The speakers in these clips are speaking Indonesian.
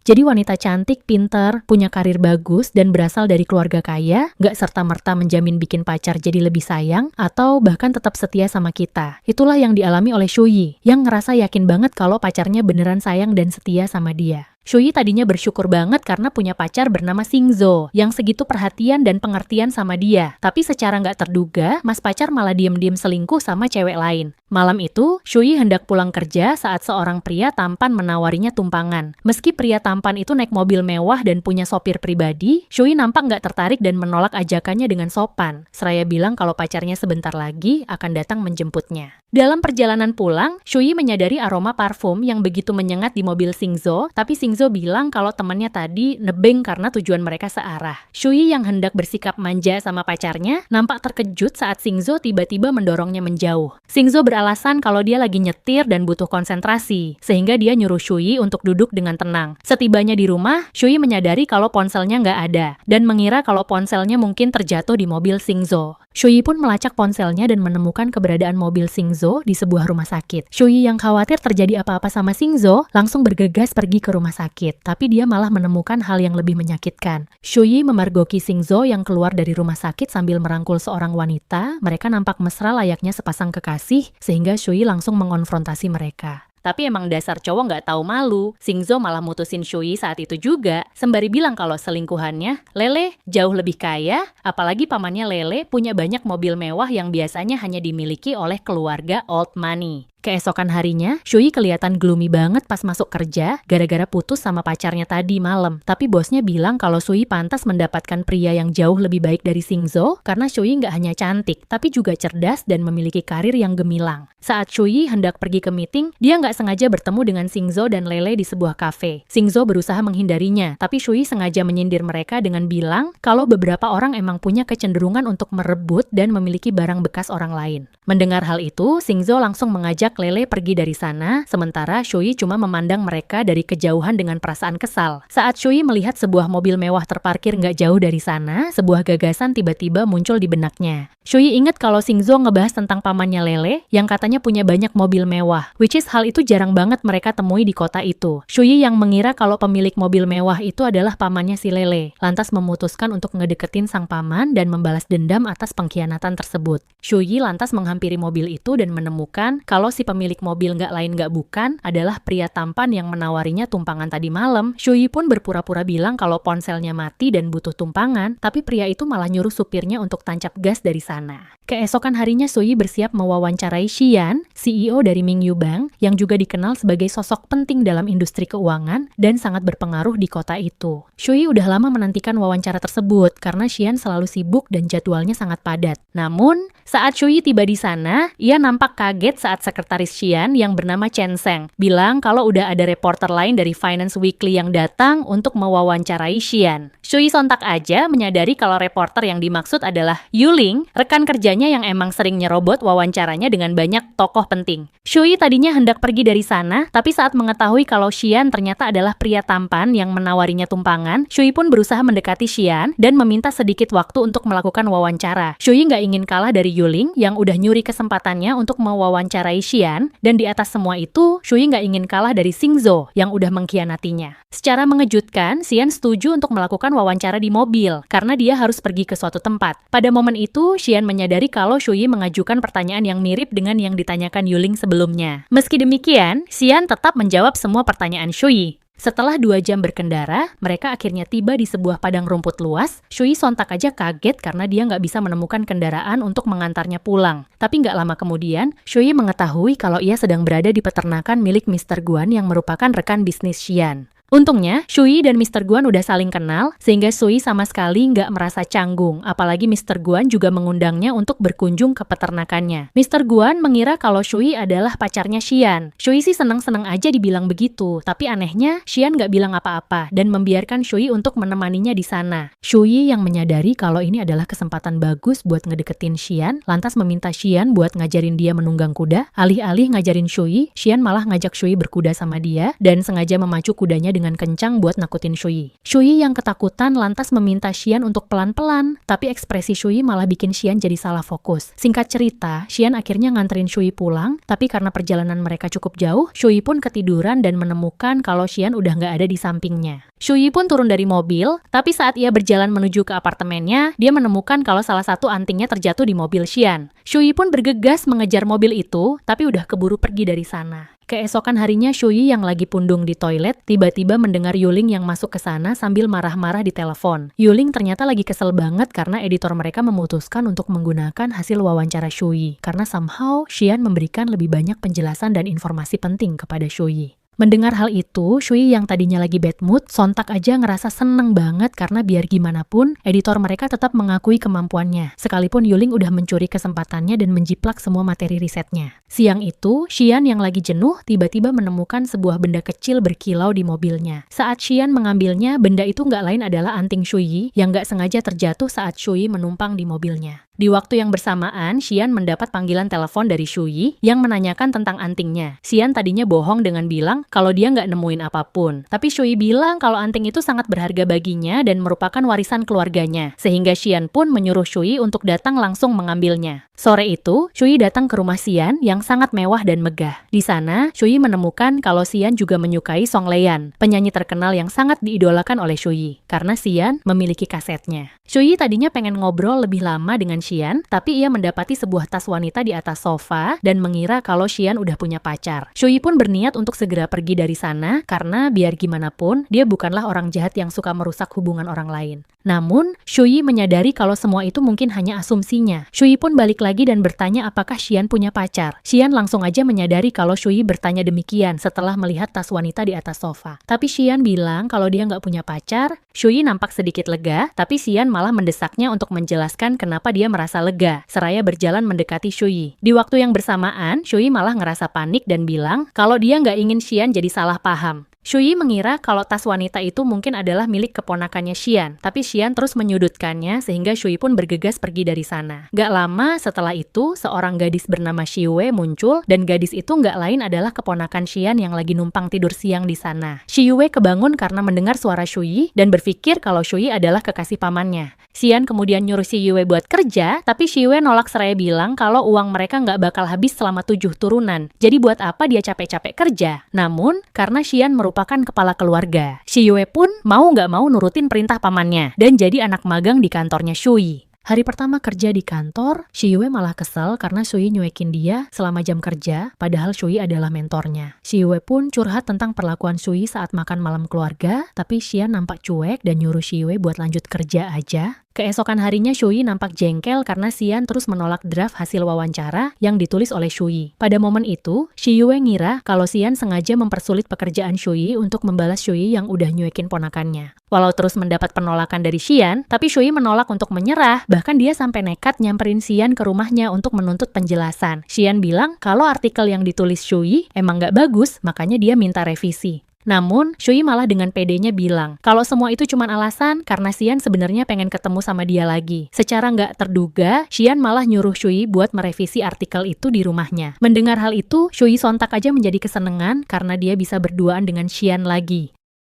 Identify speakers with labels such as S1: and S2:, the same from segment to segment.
S1: Jadi wanita cantik, pinter, punya karir bagus, dan berasal dari keluarga kaya, nggak serta-merta menjamin bikin pacar jadi lebih sayang, atau bahkan tetap setia sama kita. Itulah yang dialami oleh Shuyi, yang ngerasa yakin banget kalau pacarnya beneran sayang dan setia sama dia. Shuyi tadinya bersyukur banget karena punya pacar bernama Xingzhou yang segitu perhatian dan pengertian sama dia. Tapi secara nggak terduga, mas pacar malah diem-diem selingkuh sama cewek lain. Malam itu, Shuyi hendak pulang kerja saat seorang pria tampan menawarinya tumpangan. Meski pria tampan itu naik mobil mewah dan punya sopir pribadi, Shuyi nampak nggak tertarik dan menolak ajakannya dengan sopan. Seraya bilang kalau pacarnya sebentar lagi akan datang menjemputnya. Dalam perjalanan pulang, Shuyi menyadari aroma parfum yang begitu menyengat di mobil Xingzhou, tapi Xingzhou bilang kalau temannya tadi nebeng karena tujuan mereka searah. Shuyi yang hendak bersikap manja sama pacarnya, nampak terkejut saat Xingzhou tiba-tiba mendorongnya menjauh. Xingzhou beralasan kalau dia lagi nyetir dan butuh konsentrasi, sehingga dia nyuruh Shuyi untuk duduk dengan tenang. Setibanya di rumah, Shuyi menyadari kalau ponselnya nggak ada, dan mengira kalau ponselnya mungkin terjatuh di mobil Xingzhou. Shuyi pun melacak ponselnya dan menemukan keberadaan mobil Xingzhou di sebuah rumah sakit. Shuyi yang khawatir terjadi apa-apa sama Xingzhou langsung bergegas pergi ke rumah sakit, tapi dia malah menemukan hal yang lebih menyakitkan. Shuyi memergoki Xingzhou yang keluar dari rumah sakit sambil merangkul seorang wanita. Mereka nampak mesra layaknya sepasang kekasih, sehingga Shuyi langsung mengonfrontasi mereka. Tapi emang dasar cowok nggak tahu malu, Xingzhou malah mutusin Shuyi saat itu juga, sembari bilang kalau selingkuhannya, Lele jauh lebih kaya, apalagi pamannya Lele punya banyak mobil mewah yang biasanya hanya dimiliki oleh keluarga old money. Keesokan harinya, Shuyi kelihatan gloomy banget pas masuk kerja, gara-gara putus sama pacarnya tadi malam. Tapi bosnya bilang kalau Shuyi pantas mendapatkan pria yang jauh lebih baik dari Xingzhou, karena Shuyi nggak hanya cantik, tapi juga cerdas dan memiliki karir yang gemilang. Saat Shuyi hendak pergi ke meeting, dia nggak sengaja bertemu dengan Xingzhou dan Lele di sebuah kafe. Xingzhou berusaha menghindarinya, tapi Shuyi sengaja menyindir mereka dengan bilang kalau beberapa orang emang punya kecenderungan untuk merebut dan memiliki barang bekas orang lain. Mendengar hal itu, Xingzhou langsung mengajak Lele pergi dari sana, sementara Shuyi cuma memandang mereka dari kejauhan dengan perasaan kesal. Saat Shuyi melihat sebuah mobil mewah terparkir nggak jauh dari sana, sebuah gagasan tiba-tiba muncul di benaknya. Shuyi ingat kalau Xingzhou ngebahas tentang pamannya Lele, yang katanya punya banyak mobil mewah, which is hal itu jarang banget mereka temui di kota itu. Shuyi yang mengira kalau pemilik mobil mewah itu adalah pamannya si Lele, lantas memutuskan untuk ngedeketin sang paman dan membalas dendam atas pengkhianatan tersebut. Shuyi lantas menghampiri mobil itu dan menemukan kalau si pemilik mobil nggak lain nggak bukan adalah pria tampan yang menawarinya tumpangan tadi malam. Shuyi pun berpura-pura bilang kalau ponselnya mati dan butuh tumpangan, tapi pria itu malah nyuruh supirnya untuk tancap gas dari sana. Keesokan harinya Shuyi bersiap mewawancarai Xian, CEO dari Mingyu Bank, yang juga dikenal sebagai sosok penting dalam industri keuangan dan sangat berpengaruh di kota itu. Shuyi udah lama menantikan wawancara tersebut karena Xian selalu sibuk dan jadwalnya sangat padat. Namun, saat Shuyi tiba di sana, ia nampak kaget saat sekretaris Xian yang bernama Chen Sheng bilang kalau udah ada reporter lain dari Finance Weekly yang datang untuk mewawancarai Xian. Shuyi sontak aja menyadari kalau reporter yang dimaksud adalah Yuling, rekan kerjanya yang emang sering nyerobot wawancaranya dengan banyak tokoh penting. Shuyi tadinya hendak pergi dari sana, tapi saat mengetahui kalau Xian ternyata adalah pria tampan yang menawarinya tumpangan, Shuyi pun berusaha mendekati Xian dan meminta sedikit waktu untuk melakukan wawancara. Shuyi nggak ingin kalah dari Yuling yang udah nyuri kesempatannya untuk mewawancarai Xian, dan di atas semua itu, Shuyi nggak ingin kalah dari Xingzhou yang udah mengkhianatinya. Secara mengejutkan, Xian setuju untuk melakukan wawancara di mobil, karena dia harus pergi ke suatu tempat. Pada momen itu, Xian menyadari kalau Shuyi mengajukan pertanyaan yang mirip dengan yang ditanyakan Yuling sebelumnya. Meski demikian, Xian tetap menjawab semua pertanyaan Shuyi. Setelah 2 jam berkendara, mereka akhirnya tiba di sebuah padang rumput luas. Shuyi sontak aja kaget karena dia nggak bisa menemukan kendaraan untuk mengantarnya pulang. Tapi nggak lama kemudian, Shuyi mengetahui kalau ia sedang berada di peternakan milik Mr. Guan yang merupakan rekan bisnis Xian. Untungnya, Shuyi dan Mr. Guan udah saling kenal, sehingga Shuyi sama sekali nggak merasa canggung, apalagi Mr. Guan juga mengundangnya untuk berkunjung ke peternakannya. Mr. Guan mengira kalau Shuyi adalah pacarnya Xian. Shuyi sih seneng-seneng aja dibilang begitu, tapi anehnya, Xian nggak bilang apa-apa, dan membiarkan Shuyi untuk menemaninya di sana. Shuyi yang menyadari kalau ini adalah kesempatan bagus buat ngedeketin Xian, lantas meminta Xian buat ngajarin dia menunggang kuda. Alih-alih ngajarin Shuyi, Xian malah ngajak Shuyi berkuda sama dia, dan sengaja memacu kudanya dengan dengan kencang buat nakutin Shuyi. Shuyi yang ketakutan lantas meminta Xian untuk pelan-pelan, tapi ekspresi Shuyi malah bikin Xian jadi salah fokus. Singkat cerita, Xian akhirnya nganterin Shuyi pulang, tapi karena perjalanan mereka cukup jauh, Shuyi pun ketiduran dan menemukan kalau Xian udah nggak ada di sampingnya. Shuyi pun turun dari mobil, tapi saat ia berjalan menuju ke apartemennya, dia menemukan kalau salah satu antingnya terjatuh di mobil Xian. Shuyi pun bergegas mengejar mobil itu, tapi udah keburu pergi dari sana. Keesokan harinya, Shuyi yang lagi pundung di toilet tiba-tiba mendengar Yuling yang masuk ke sana sambil marah-marah di telepon. Yuling ternyata lagi kesel banget karena editor mereka memutuskan untuk menggunakan hasil wawancara Shuyi, karena somehow Xian memberikan lebih banyak penjelasan dan informasi penting kepada Shuyi. Mendengar hal itu, Shuyi yang tadinya lagi bad mood, sontak aja ngerasa seneng banget karena biar gimana pun, editor mereka tetap mengakui kemampuannya. Sekalipun Yuling udah mencuri kesempatannya dan menjiplak semua materi risetnya. Siang itu, Xian yang lagi jenuh tiba-tiba menemukan sebuah benda kecil berkilau di mobilnya. Saat Xian mengambilnya, benda itu nggak lain adalah anting Shuyi yang nggak sengaja terjatuh saat Shuyi menumpang di mobilnya. Di waktu yang bersamaan, Xian mendapat panggilan telepon dari Shuyi yang menanyakan tentang antingnya. Xian tadinya bohong dengan bilang kalau dia nggak nemuin apapun. Tapi Shuyi bilang kalau anting itu sangat berharga baginya dan merupakan warisan keluarganya. Sehingga Xian pun menyuruh Shuyi untuk datang langsung mengambilnya. Sore itu, Shuyi datang ke rumah Xian yang sangat mewah dan megah. Di sana, Shuyi menemukan kalau Xian juga menyukai Song Leian, penyanyi terkenal yang sangat diidolakan oleh Shuyi, karena Xian memiliki kasetnya. Shuyi tadinya pengen ngobrol lebih lama dengan Xian, tapi ia mendapati sebuah tas wanita di atas sofa dan mengira kalau Xian udah punya pacar. Shuyi pun berniat untuk segera pergi dari sana karena biar gimana pun, dia bukanlah orang jahat yang suka merusak hubungan orang lain. Namun, Shuyi menyadari kalau semua itu mungkin hanya asumsinya. Shuyi pun balik lagi dan bertanya apakah Xian punya pacar. Xian langsung aja menyadari kalau Shuyi bertanya demikian setelah melihat tas wanita di atas sofa. Tapi Xian bilang kalau dia nggak punya pacar. Shuyi nampak sedikit lega, tapi Xian malah mendesaknya untuk menjelaskan kenapa dia merasa lega, seraya berjalan mendekati Shuyi. Di waktu yang bersamaan, Shuyi malah ngerasa panik dan bilang kalau dia nggak ingin Xian jadi salah paham. Shuyi mengira kalau tas wanita itu mungkin adalah milik keponakannya Xian, tapi Xian terus menyudutkannya sehingga Shuyi pun bergegas pergi dari sana. Gak lama setelah itu, seorang gadis bernama Shiyue muncul dan gadis itu gak lain adalah keponakan Xian yang lagi numpang tidur siang di sana. Shiyue kebangun karena mendengar suara Shuyi dan berpikir kalau Shuyi adalah kekasih pamannya. Xian kemudian nyuruh Shiyue buat kerja, tapi Shiyue nolak seraya bilang kalau uang mereka nggak bakal habis selama 7 turunan. Jadi buat apa dia capek-capek kerja? Namun, karena Xian merupakan kepala keluarga, Shiyue pun mau nggak mau nurutin perintah pamannya dan jadi anak magang di kantornya Shuyi. Hari pertama kerja di kantor, Shiyue malah kesel karena Shuyi nyuekin dia selama jam kerja, padahal Shuyi adalah mentornya. Shiyue pun curhat tentang perlakuan Shuyi saat makan malam keluarga, tapi Xian nampak cuek dan nyuruh Shiyue buat lanjut kerja aja. Keesokan harinya Shuyi nampak jengkel karena Xian terus menolak draft hasil wawancara yang ditulis oleh Shuyi. Pada momen itu, Shiyue ngira kalau Xian sengaja mempersulit pekerjaan Shuyi untuk membalas Shuyi yang udah nyuekin ponakannya. Walau terus mendapat penolakan dari Xian, tapi Shuyi menolak untuk menyerah, bahkan dia sampai nekat nyamperin Xian ke rumahnya untuk menuntut penjelasan. Xian bilang kalau artikel yang ditulis Shuyi emang gak bagus, makanya dia minta revisi. Namun, Shuyi malah dengan pedenya bilang kalau semua itu cuma alasan karena Xian sebenarnya pengen ketemu sama dia lagi. Secara nggak terduga, Xian malah nyuruh Shuyi buat merevisi artikel itu di rumahnya. Mendengar hal itu, Shuyi sontak aja menjadi kesenengan karena dia bisa berduaan dengan Xian lagi.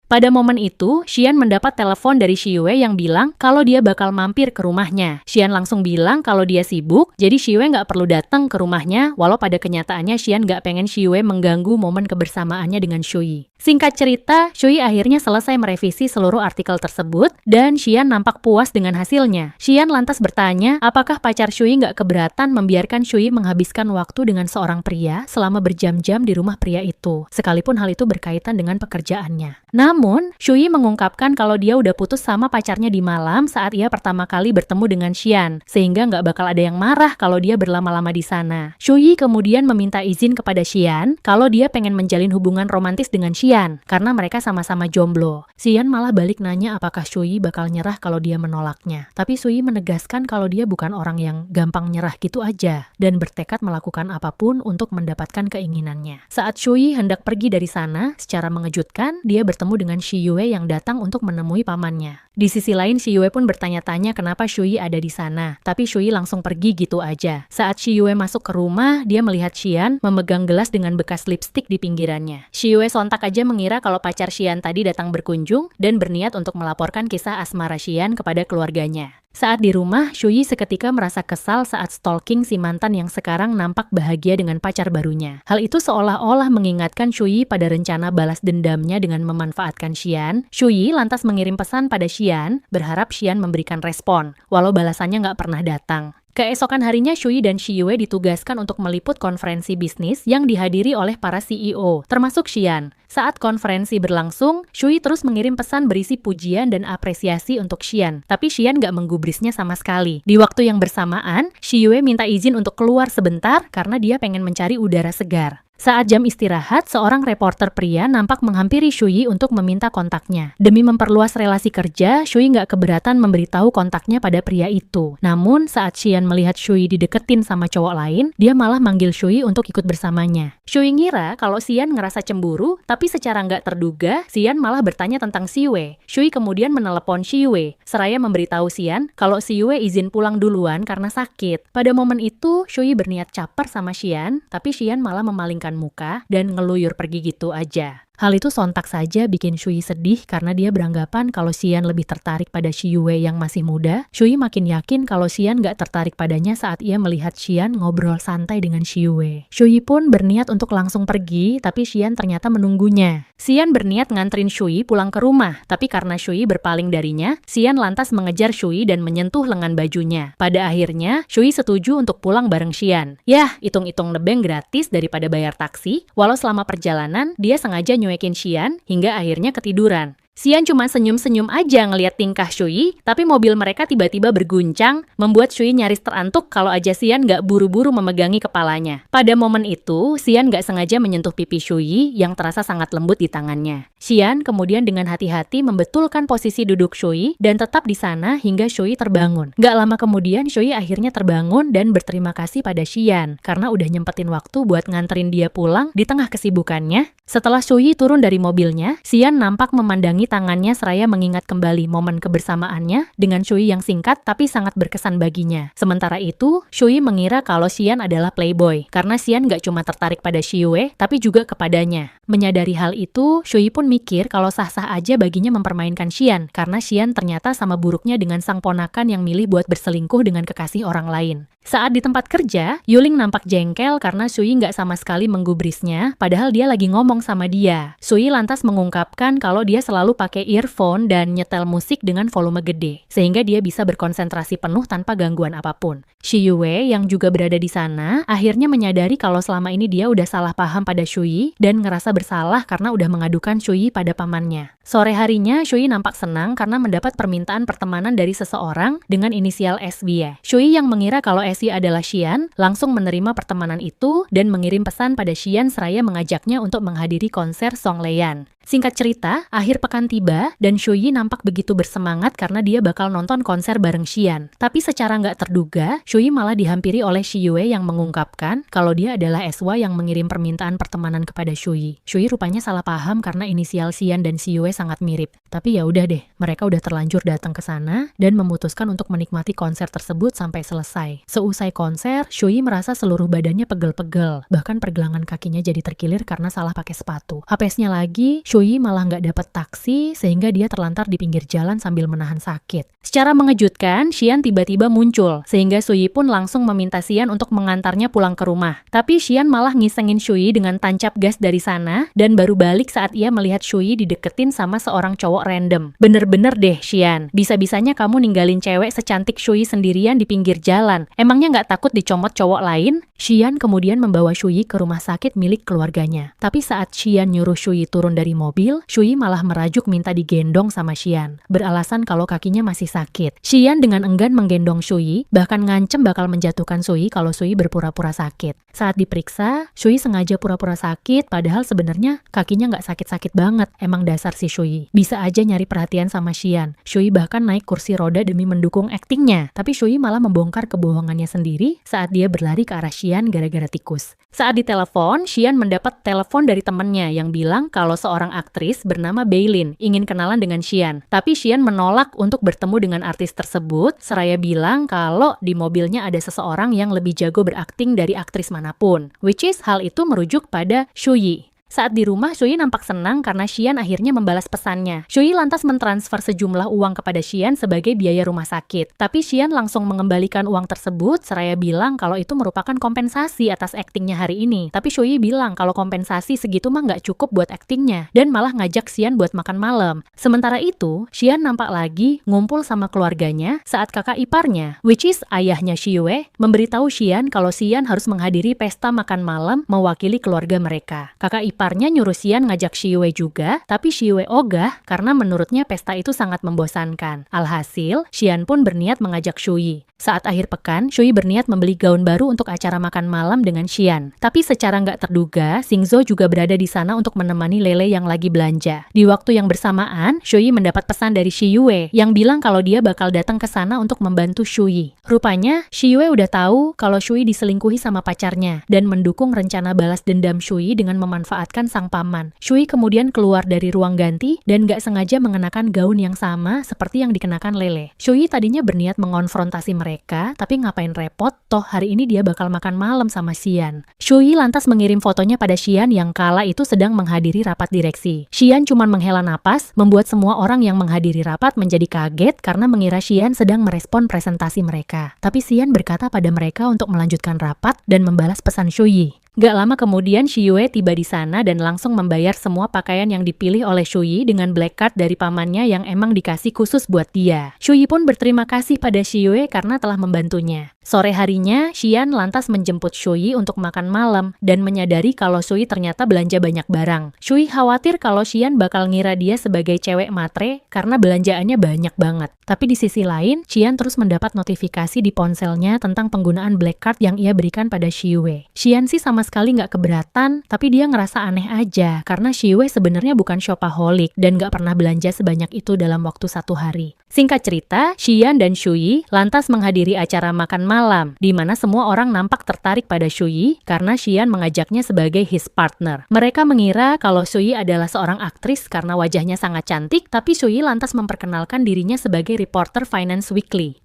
S1: Pada momen itu, Xian mendapat telepon dari Shiyue yang bilang kalau dia bakal mampir ke rumahnya. Xian langsung bilang kalau dia sibuk, jadi Shiyue nggak perlu datang ke rumahnya, walau pada kenyataannya Xian nggak pengen Shiyue mengganggu momen kebersamaannya dengan Shuyi. Singkat cerita, Shuyi akhirnya selesai merevisi seluruh artikel tersebut, dan Xian nampak puas dengan hasilnya. Xian lantas bertanya, apakah pacar Shuyi nggak keberatan membiarkan Shuyi menghabiskan waktu dengan seorang pria selama berjam-jam di rumah pria itu, sekalipun hal itu berkaitan dengan pekerjaannya. Namun, Shuyi mengungkapkan kalau dia udah putus sama pacarnya di malam saat ia pertama kali bertemu dengan Xian, sehingga nggak bakal ada yang marah kalau dia berlama-lama di sana. Shuyi kemudian meminta izin kepada Xian kalau dia pengen menjalin hubungan romantis dengan Xian, karena mereka sama-sama jomblo. Xian malah balik nanya apakah Shuyi bakal nyerah kalau dia menolaknya. Tapi Shuyi menegaskan kalau dia bukan orang yang gampang nyerah gitu aja, dan bertekad melakukan apapun untuk mendapatkan keinginannya. Saat Shuyi hendak pergi dari sana, secara mengejutkan, dia bertemu dengan dengan Shi Yue yang datang untuk menemui pamannya. Di sisi lain, Shi Yue pun bertanya-tanya kenapa Shui ada di sana, tapi Shui langsung pergi gitu aja. Saat Shi Yue masuk ke rumah, dia melihat Xian memegang gelas dengan bekas lipstik di pinggirannya. Shi Yue sontak aja mengira kalau pacar Xian tadi datang berkunjung dan berniat untuk melaporkan kisah asmara Xian kepada keluarganya. Saat di rumah, Shui seketika merasa kesal saat stalking si mantan yang sekarang nampak bahagia dengan pacar barunya. Hal itu seolah-olah mengingatkan Shui pada rencana balas dendamnya dengan memanfaatkan Xian. Shui lantas mengirim pesan pada Xian, berharap Xian memberikan respon, walau balasannya nggak pernah datang. Keesokan harinya, Shui dan Shi Yue ditugaskan untuk meliput konferensi bisnis yang dihadiri oleh para CEO, termasuk Xian. Saat konferensi berlangsung, Shui terus mengirim pesan berisi pujian dan apresiasi untuk Xian, tapi Xian nggak menggubrisnya sama sekali. Di waktu yang bersamaan, Shi Yue minta izin untuk keluar sebentar karena dia pengen mencari udara segar. Saat jam istirahat, seorang reporter pria nampak menghampiri Shui untuk meminta kontaknya. Demi memperluas relasi kerja, Shui nggak keberatan memberitahu kontaknya pada pria itu. Namun, saat Xian melihat Shui dideketin sama cowok lain, dia malah manggil Shui untuk ikut bersamanya. Shui ngira kalau Xian ngerasa cemburu, tapi secara nggak terduga, Xian malah bertanya tentang Siwei. Shui kemudian menelepon Siwei, seraya memberitahu Xian kalau Siwei izin pulang duluan karena sakit. Pada momen itu, Shui berniat caper sama Xian, tapi Xian malah memalingkan muka dan ngeluyur pergi gitu aja. Hal itu sontak saja bikin Shui sedih karena dia beranggapan kalau Xian lebih tertarik pada Shi Yue yang masih muda. Shui makin yakin kalau Xian gak tertarik padanya saat ia melihat Xian ngobrol santai dengan Shi Yue. Shui pun berniat untuk langsung pergi, tapi Xian ternyata menunggunya. Xian berniat nganterin Shui pulang ke rumah, tapi karena Shui berpaling darinya, Xian lantas mengejar Shui dan menyentuh lengan bajunya. Pada akhirnya, Shui setuju untuk pulang bareng Xian. Yah, hitung-hitung nebeng gratis daripada bayar taksi, walau selama perjalanan, dia sengaja nyuekin Xian hingga akhirnya ketiduran. Xian cuma senyum-senyum aja ngeliat tingkah Shui, tapi mobil mereka tiba-tiba berguncang, membuat Shui nyaris terantuk kalau aja Xian nggak buru-buru memegangi kepalanya. Pada momen itu, Xian nggak sengaja menyentuh pipi Shui yang terasa sangat lembut di tangannya. Xian kemudian dengan hati-hati membetulkan posisi duduk Shui dan tetap di sana hingga Shui terbangun. Nggak lama kemudian, Shui akhirnya terbangun dan berterima kasih pada Xian karena udah nyempetin waktu buat nganterin dia pulang di tengah kesibukannya. Setelah Shui turun dari mobilnya, Xian nampak memandangi tangannya seraya mengingat kembali momen kebersamaannya dengan Shui yang singkat tapi sangat berkesan baginya. Sementara itu, Shui mengira kalau Xian adalah playboy karena Xian gak cuma tertarik pada Shi Yue tapi juga kepadanya. Menyadari hal itu, Shui pun mikir kalau sah-sah aja baginya mempermainkan Xian karena Xian ternyata sama buruknya dengan sang ponakan yang milih buat berselingkuh dengan kekasih orang lain. Saat di tempat kerja, Yuling nampak jengkel karena Sui nggak sama sekali menggubrisnya, padahal dia lagi ngomong sama dia. Sui lantas mengungkapkan kalau dia selalu pakai earphone dan nyetel musik dengan volume gede, sehingga dia bisa berkonsentrasi penuh tanpa gangguan apapun. Shi Yue yang juga berada di sana, akhirnya menyadari kalau selama ini dia udah salah paham pada Shui dan ngerasa bersalah karena udah mengadukan Shui pada pamannya. Sore harinya, Shui nampak senang karena mendapat permintaan pertemanan dari seseorang dengan inisial SY. Shui yang mengira kalau SY adalah Xian, langsung menerima pertemanan itu dan mengirim pesan pada Xian seraya mengajaknya untuk menghadiri konser Song Leian. Singkat cerita, akhir pekan tiba dan Shui nampak begitu bersemangat karena dia bakal nonton konser bareng Xian. Tapi secara nggak terduga, Shui malah dihampiri oleh Shi Yue yang mengungkapkan kalau dia adalah SY yang mengirim permintaan pertemanan kepada Shui. Shui rupanya salah paham karena inisial Xian dan Shi Yue sangat mirip. Tapi ya udah deh, mereka udah terlanjur datang ke sana dan memutuskan untuk menikmati konser tersebut sampai selesai. Seusai konser, Shui merasa seluruh badannya pegel-pegel, bahkan pergelangan kakinya jadi terkilir karena salah pakai sepatu. Apesnya lagi, Shui malah nggak dapet taksi sehingga dia terlantar di pinggir jalan sambil menahan sakit. Secara mengejutkan, Xian tiba-tiba muncul, sehingga Shui pun langsung meminta Xian untuk mengantarnya pulang ke rumah. Tapi Xian malah ngisengin Shui dengan tancap gas dari sana dan baru balik saat ia melihat Shui dideketin sama seorang cowok random. Bener-bener deh, Xian. Bisa-bisanya kamu ninggalin cewek secantik Shui sendirian di pinggir jalan. Emangnya nggak takut dicomot cowok lain? Xian kemudian membawa Shui ke rumah sakit milik keluarganya. Tapi saat Xian nyuruh Shui turun dari mobil, Shui malah merajuk minta digendong sama Xian, beralasan kalau kakinya masih sakit. Xian dengan enggan menggendong Shui, bahkan ngancem bakal menjatuhkan Shui kalau Shui berpura-pura sakit. Saat diperiksa, Shui sengaja pura-pura sakit, padahal sebenarnya kakinya nggak sakit-sakit banget. Emang dasar si Shui. Bisa aja nyari perhatian sama Xian. Shui bahkan naik kursi roda demi mendukung aktingnya, tapi Shui malah membongkar kebohongannya sendiri saat dia berlari ke arah Xian gara-gara tikus. Saat ditelepon, Xian mendapat telepon dari temannya yang bilang kalau seorang seorang aktris bernama Beilin ingin kenalan dengan Xian. Tapi Xian menolak untuk bertemu dengan artis tersebut, seraya bilang kalau di mobilnya ada seseorang yang lebih jago berakting dari aktris manapun. Which is hal itu merujuk pada Shuyi. Saat di rumah, Shuyi nampak senang karena Xian akhirnya membalas pesannya. Shuyi lantas mentransfer sejumlah uang kepada Xian sebagai biaya rumah sakit. Tapi Xian langsung mengembalikan uang tersebut, seraya bilang kalau itu merupakan kompensasi atas aktingnya hari ini. Tapi Shuyi bilang kalau kompensasi segitu mah nggak cukup buat aktingnya, dan malah ngajak Xian buat makan malam. Sementara itu, Xian nampak lagi ngumpul sama keluarganya saat kakak iparnya, which is ayahnya Xiyue, memberitahu Xian kalau Xian harus menghadiri pesta makan malam mewakili keluarga mereka. Kakak iparnya nyuruh Xian ngajak Xiyue juga, tapi Xiyue ogah karena menurutnya pesta itu sangat membosankan. Alhasil, Xian pun berniat mengajak Shuyi. Saat akhir pekan, Shuyi berniat membeli gaun baru untuk acara makan malam dengan Xian. Tapi secara nggak terduga, Xingzhou juga berada di sana untuk menemani Lele yang lagi belanja. Di waktu yang bersamaan, Shuyi mendapat pesan dari Xiyue yang bilang kalau dia bakal datang ke sana untuk membantu Shuyi. Rupanya, Xiyue udah tahu kalau Shuyi diselingkuhi sama pacarnya dan mendukung rencana balas dendam Shuyi dengan memanfaatkan sang paman. Shuyi kemudian keluar dari ruang ganti dan gak sengaja mengenakan gaun yang sama seperti yang dikenakan Lele. Shuyi tadinya berniat mengonfrontasi mereka, tapi ngapain repot, toh hari ini dia bakal makan malam sama Xian. Shuyi lantas mengirim fotonya pada Xian yang kala itu sedang menghadiri rapat direksi. Xian cuma menghela napas, membuat semua orang yang menghadiri rapat menjadi kaget karena mengira Xian sedang merespon presentasi mereka. Tapi Xian berkata pada mereka untuk melanjutkan rapat dan membalas pesan Shuyi. Gak lama kemudian Xiyue tiba di sana dan langsung membayar semua pakaian yang dipilih oleh Shuyi dengan black card dari pamannya yang emang dikasih khusus buat dia. Shuyi pun berterima kasih pada Xiyue karena telah membantunya. Sore harinya, Xian lantas menjemput Shuyi untuk makan malam dan menyadari kalau Shuyi ternyata belanja banyak barang. Shuyi khawatir kalau Xian bakal ngira dia sebagai cewek matre karena belanjaannya banyak banget. Tapi di sisi lain, Xian terus mendapat notifikasi di ponselnya tentang penggunaan black card yang ia berikan pada Xiyue. Xian sih sama sekali nggak keberatan, tapi dia ngerasa aneh aja karena Xiyue sebenarnya bukan shopaholic dan nggak pernah belanja sebanyak itu dalam waktu satu hari. Singkat cerita, Xian dan Shuyi lantas menghadiri acara makan malam, di mana semua orang nampak tertarik pada Shuyi karena Xian mengajaknya sebagai his partner. Mereka mengira kalau Shuyi adalah seorang aktris karena wajahnya sangat cantik, tapi Shuyi lantas memperkenalkan dirinya sebagai reporter Finance Weekly.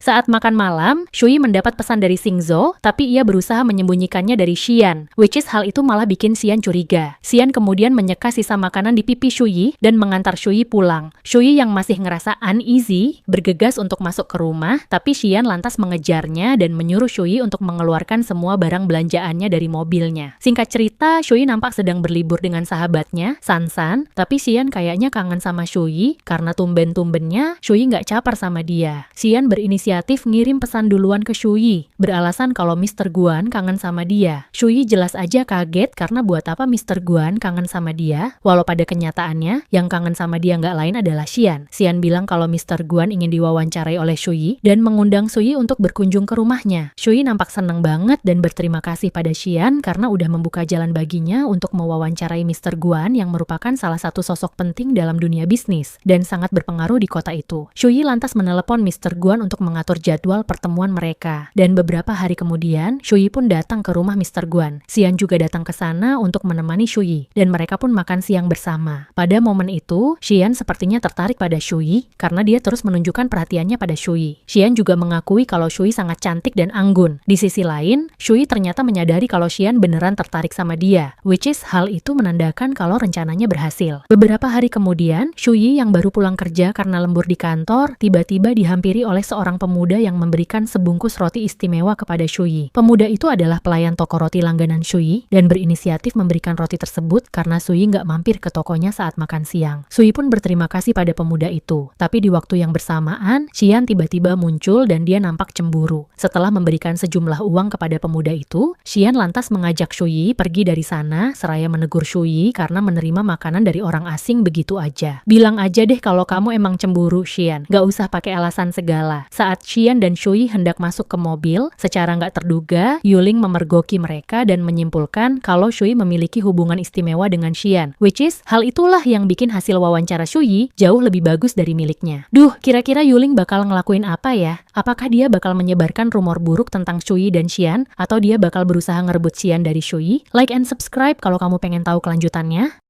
S1: Saat makan malam, Shuyi mendapat pesan dari Xingzhou, tapi ia berusaha menyembunyikannya dari Xian, which is hal itu malah bikin Xian curiga. Xian kemudian menyeka sisa makanan di pipi Shuyi dan mengantar Shuyi pulang. Shuyi yang masih ngerasa uneasy, bergegas untuk masuk ke rumah, tapi Xian lantas mengejarnya dan menyuruh Shuyi untuk mengeluarkan semua barang belanjaannya dari mobilnya. Singkat cerita, Shuyi nampak sedang berlibur dengan sahabatnya, Sansan, tapi Xian kayaknya kangen sama Shuyi karena tumben-tumbennya Shuyi nggak caper sama dia. Xian berinisiatif ngirim pesan duluan ke Shuyi, beralasan kalau Mr. Guan kangen sama dia. Shuyi jelas aja kaget karena buat apa Mr. Guan kangen sama dia, walau pada kenyataannya yang kangen sama dia nggak lain adalah Xian. Xian bilang kalau Mr. Guan ingin diwawancarai oleh Shuyi dan mengundang Shuyi untuk berkunjung ke rumahnya. Shuyi nampak senang banget dan berterima kasih pada Xian karena udah membuka jalan baginya untuk mewawancarai Mr. Guan yang merupakan salah satu sosok penting dalam dunia bisnis dan sangat berpengaruh di kota itu. Shuyi lantas menelepon Mr. Guan untuk mengatur jadwal pertemuan mereka. Dan beberapa hari kemudian, Shuyi pun datang ke rumah Mr. Guan. Xian juga datang ke sana untuk menemani Shuyi, dan mereka pun makan siang bersama. Pada momen itu, Xian sepertinya tertarik pada Shuyi karena dia terus menunjukkan perhatiannya pada Shuyi. Xian juga mengakui kalau Shuyi sangat cantik dan anggun. Di sisi lain, Shuyi ternyata menyadari kalau Xian beneran tertarik sama dia, which is hal itu menandakan kalau rencananya berhasil. Beberapa hari kemudian, Shuyi yang baru pulang kerja karena lembur di kantor, tiba-tiba dihampiri oleh seorang pemuda yang memberikan sebungkus roti istimewa kepada Shuyi. Pemuda itu adalah pelayan toko roti langganan Shuyi dan berinisiatif memberikan roti tersebut karena Shuyi nggak mampir ke tokonya saat makan siang. Shuyi pun berterima kasih pada pemuda itu. Tapi di waktu yang bersamaan, Xian tiba-tiba muncul dan dia nampak cemburu. Setelah memberikan sejumlah uang kepada pemuda itu, Xian lantas mengajak Shuyi pergi dari sana seraya menegur Shuyi karena menerima makanan dari orang asing begitu aja. Bilang aja deh kalau kamu emang cemburu, Xian. Nggak usah pakai alasan segala. Saat Xian dan Shuyi hendak masuk ke mobil, secara nggak terduga, Yuling memergoki mereka dan menyimpulkan kalau Shuyi memiliki hubungan istimewa dengan Xian, which is hal itulah yang bikin hasil wawancara Shuyi jauh lebih bagus dari miliknya. Duh, kira-kira Yuling bakal ngelakuin apa ya? Apakah dia bakal menyebarkan rumor buruk tentang Shuyi dan Xian, atau dia bakal berusaha ngerebut Xian dari Shuyi? Like and subscribe kalau kamu pengen tahu kelanjutannya.